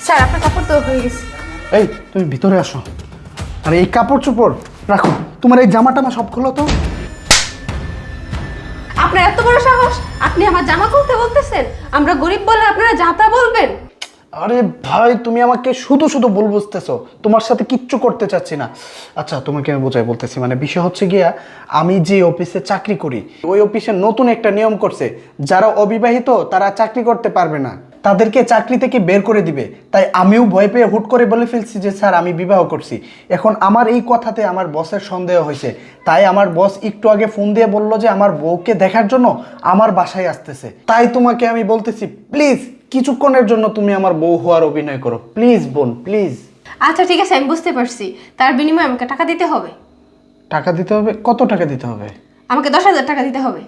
Sir আপনার কাপড় তো হয়ে গেছে। এই তুমি ভিতরে আসো। আরে এই কাপড় চোপড় রাখো, তোমার এই জামা টামা সব খোলো তো। আপনার এত বড় সাহস, আপনি আমার জামা খুলতে বলতেছেন? আমরা গরিব বলে আপনারা যাতা বলবেন? আরে ভাই তুমি আমাকে শুধু শুধু ভুল বুঝতেছো, তোমার সাথে কিচ্ছু করতে চাচ্ছি না। আচ্ছা তোমাকে আমি বোঝাই বলতেছি, মানে বিষয় হচ্ছে গিয়া আমি যে অফিসে চাকরি করি ওই অফিসে নতুন একটা নিয়ম করছে, যারা অবিবাহিত তারা চাকরি করতে পারবে না, তাদেরকে চাকরি থেকে বের করে দিবে। তাই আমিও ভয় পেয়ে হুট করে বলে ফেলছি যে স্যার আমি বিবাহ করছি। এখন আমার এই কথাতে আমার বসের সন্দেহ হয়েছে, তাই আমার বস একটু আগে ফোন দিয়ে বলল যে আমার বউকে দেখার জন্য আমার বাসায় আসতেছে। তাই তোমাকে আমি বলতেছি প্লিজ কিছুক্ষণের জন্য তুমি আমার বউ হওয়ার অভিনয় করো, প্লিজ বোন প্লিজ। আচ্ছা ঠিক আছে, আমি বুঝতে পারছি। তার বিনিময়ে আমাকে টাকা দিতে হবে। টাকা দিতে হবে? কত টাকা দিতে হবে? আমাকে 10,000 টাকা দিতে হবে।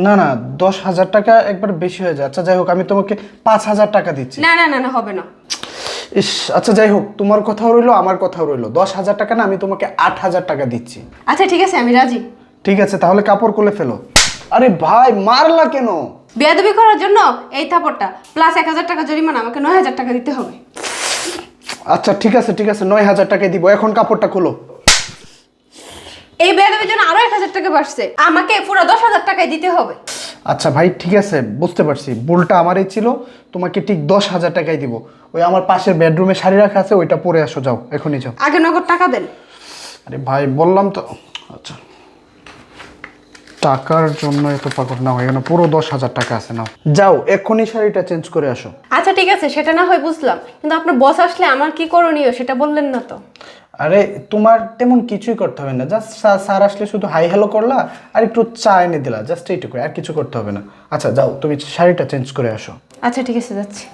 না না, 10,000 টাকা একবার বেশি হয়ে যায়। আচ্ছা যাই হোক, আমি তোমাকে 5,000 টাকা দিচ্ছি। না না না না, হবে না। ইস আচ্ছা যাই হোক, তোমার কথাও রইলো আমার কথাও রইলো। 10,000 টাকা না, আমি তোমাকে 8,000 টাকা দিচ্ছি। আচ্ছা ঠিক আছে, আমি রাজি। ঠিক আছে তাহলে কাপড় খুলে ফেলো। আরে ভাই মারলা কেন? বেয়াদবি করার জন্য এই থাপড়টা প্লাস 1,000 টাকা জরিমানা, আমাকে 9,000 টাকা দিতে হবে। আচ্ছা ঠিক আছে 9,000 টাকাই দিব। এখন কাপড়টা খুলো। এই বেয়াদবির জন্য আরো 1,000 টাকা বাড়ছে, আমাকে পুরো 10,000 টাকাই দিতে হবে। আচ্ছা ভাই ঠিক আছে, বুঝতে পারছি, ভুলটা আমারই ছিল। তোমাকে ঠিক 10,000 টাকাই দিব। ওই আমার পাশের বেডরুমে শাড়ি রাখা আছে, ওইটা পরে আসো, যাও এখনই যাও। আগে নগদ টাকা দেন। আরে ভাই বললাম তো। আচ্ছা টাকার জন্য এত পাগল না হয়, এখানে পুরো 10,000 টাকা আছে, নাও যাও এক্ষুনি শাড়িটা চেঞ্জ করে আসো। আচ্ছা ঠিক আছে, সেটা না হয় বুঝলাম, কিন্তু আপনার বস আসলে আমার কি করণীয় সেটা বললেন না তো। আরে তোমার তেমন কিছুই করতে হবে না, জাস্ট স্যার আসলে শুধু হাই হ্যালো করলা আর একটু চা এনে দিলা, জাস্ট এইটুকু, আর কিছু করতে হবে না। আচ্ছা যাও তুমি শাড়িটা চেঞ্জ করে আসো। আচ্ছা ঠিক আছে, যাচ্ছি।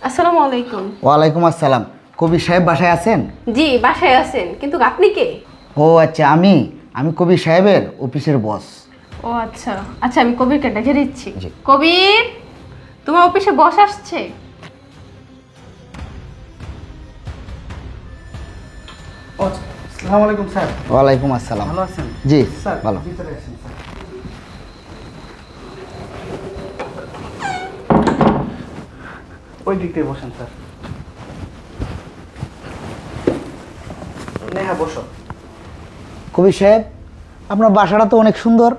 আসসালামু আলাইকুম। ওয়ালাইকুম আসসালাম। কবির সাহেব বাসায় আছেন? জি বাসায় আছেন, কিন্তু আপনি কে? ও আচ্ছা, আমি কবির সাহেবের অফিসের বস। ও আচ্ছা আচ্ছা, আমি কবিরকে ডেকে দিচ্ছি। জি। কবির, তোমার অফিসে বস আসছে। আসসালামু আলাইকুম স্যার। ওয়ালাইকুম আসসালাম। ভালো আছেন? জি স্যার ভালো। ভিতরে আসেন স্যার। ওই দিক দিয়ে বসেন স্যার। নেহা বসো। কবির সাহেব, আপনার বাসাটা তো অনেক সুন্দর।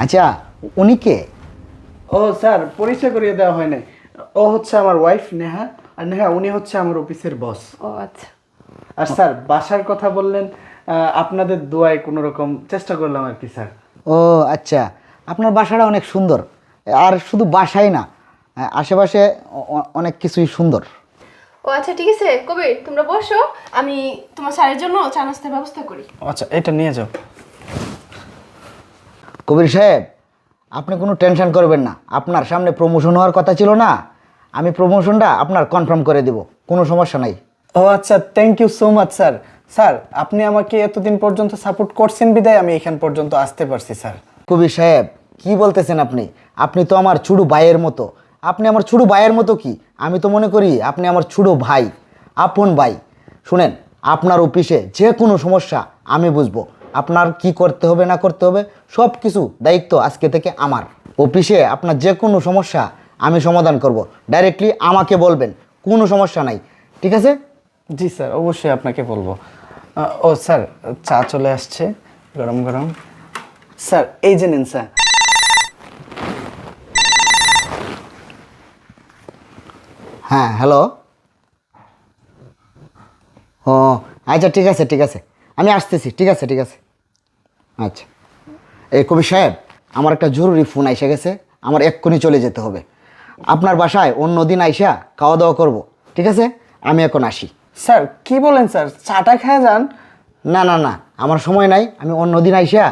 আচ্ছা, উনি কে? ও স্যার পরিচয় করিয়ে দেওয়া হয় নাই। ও হচ্ছে আমার ওয়াইফ নেহা, আর নেহা উনি হচ্ছে আমার অফিসের বস। ও আচ্ছা। আর স্যার বাসার কথা বললেন, আপনাদের দোয়ায় কোনো রকম চেষ্টা করলাম আর কি স্যার। ও আচ্ছা, আপনার বাসাটা অনেক সুন্দর। আর শুধু বাসাই না, আশেপাশে অনেক কিছুই সুন্দর। ও আচ্ছা ঠিক আছে কবির, তোমরা বসো, আমি তোমার স্যারের জন্য চা নাস্তার ব্যবস্থা করি। আচ্ছা এটা নিয়ে যাও। কবির সাহেব, আপনি কোনো টেনশন করবেন না। আপনার সামনে প্রমোশন হওয়ার কথা ছিল না, আমি প্রমোশনটা আপনার কনফার্ম করে দেব, কোনো সমস্যা নাই। ও আচ্ছা thank you so much sir. Sir আপনি আমাকে এতদিন পর্যন্ত সাপোর্ট করছেন বিদায় আমি এখান পর্যন্ত আসতে পারছি স্যার। কবির সাহেব কি বলতেছেন আপনি? আপনি তো আমার ছোটো ভাইয়ের মতো। আপনি আমার ছোটো ভাইয়ের মতো কি, আমি তো মনে করি আপনি আমার ছোটো ভাই, আপন ভাই। শুনেন, আপনার অফিসে যে কোনো সমস্যা আমি বুঝবো। আপনার কি করতে হবে না করতে হবে সব কিছু দায়িত্ব আজকে থেকে আমার। অফিসে আপনার যে কোনো সমস্যা আমি সমাধান করব, ডাইরেক্টলি আমাকে বলবেন, কোনো সমস্যা নাই, ঠিক আছে? জি স্যার অবশ্যই আপনাকে বলবো। ও স্যার চা চলে আসছে গরম গরম। স্যার এই যে নিন স্যার। হ্যাঁ হ্যালো। ও আচ্ছা ঠিক আছে ঠিক আছে, আমি আসতেছি, ঠিক আছে ঠিক আছে। আচ্ছা এই কবির সাহেব, আমার একটা জরুরি ফোন এসে গেছে, আমার এক্ষুনি চলে যেতে হবে। আপনার বাসায় অন্য দিন আইসা খাওয়া দাওয়া করব, ঠিক আছে? আমি এখন আসি। স্যার কি বলেন স্যার, চাটা খেয়ে যান। না না না, আমার সময় নাই, আমি অন্য দিন আইসা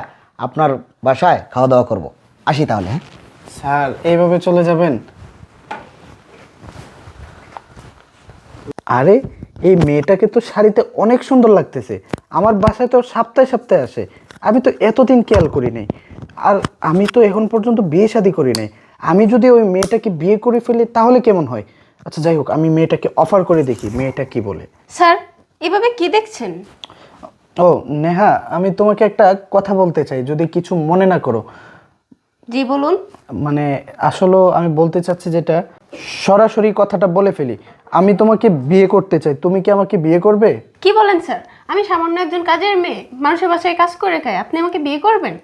আপনার বাসায় খাওয়া দাওয়া করব। আসি তাহলে, হ্যাঁ? স্যার এইভাবে চলে যাবেন? আরে এই মেয়েটাকে তো শাড়িতে অনেক সুন্দর লাগতেছে, আমার বাসায় তো সপ্তাহে সপ্তাহে আসে, আমি তো এতদিন খেয়াল করি নাই। আর আমি তো এখন পর্যন্ত বিয়ে শাদী করি নাই, আমি যদি ওই মেয়েটাকে বিয়ে করে ফেলি তাহলে কেমন হয়? আচ্ছা যাই হোক, আমি মেয়েটাকে অফার করে দেখি মেয়েটা কি বলে। স্যার এভাবে কি দেখছেন? ও নেহা, আমি তোমাকে একটা কথা বলতে চাই, যদি কিছু মনে না করো। জি বলুন। মানে আসলে আমি বলতে চাচ্ছি যেটা, সরাসরি কথাটা বলে ফেলি, আমি তোমাকে বিয়ে করতে চাই, তুমি কি আমাকে বিয়ে করবে? কি বলেন স্যার? আমি সামান্য একজন কাজের মেয়ে, মানুষের বাসায় কাজ করে খাই, আপনি আমাকে বিয়ে করবেন?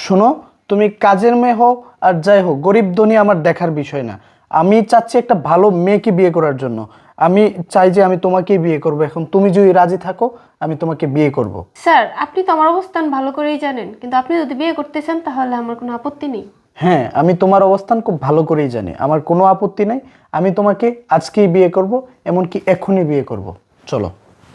শোনো, তুমি কাজের মেয়ে হও আর যাই হোক, গরিব ধনী আমার দেখার বিষয় না। আমি চাচ্ছি একটা ভালো মেয়েকে বিয়ে করার জন্য। আমি চাই যে আমি তোমাকেই বিয়ে করব। এখন তুমি যদি রাজি থাকো, আমি তোমাকে বিয়ে করব। স্যার, আপনি তো আমার অবস্থান ভালো করেই জানেন, কিন্তু আপনি যদি বিয়ে করতে চান তাহলে আমার কোনো আপত্তি নেই। হ্যাঁ, আমি তোমার অবস্থান খুব ভালো করেই জানি, আমার কোনো আপত্তি নাই। আমি তোমাকে আজকেই বিয়ে করব, এমনকি এখনই বিয়ে করব। চলো।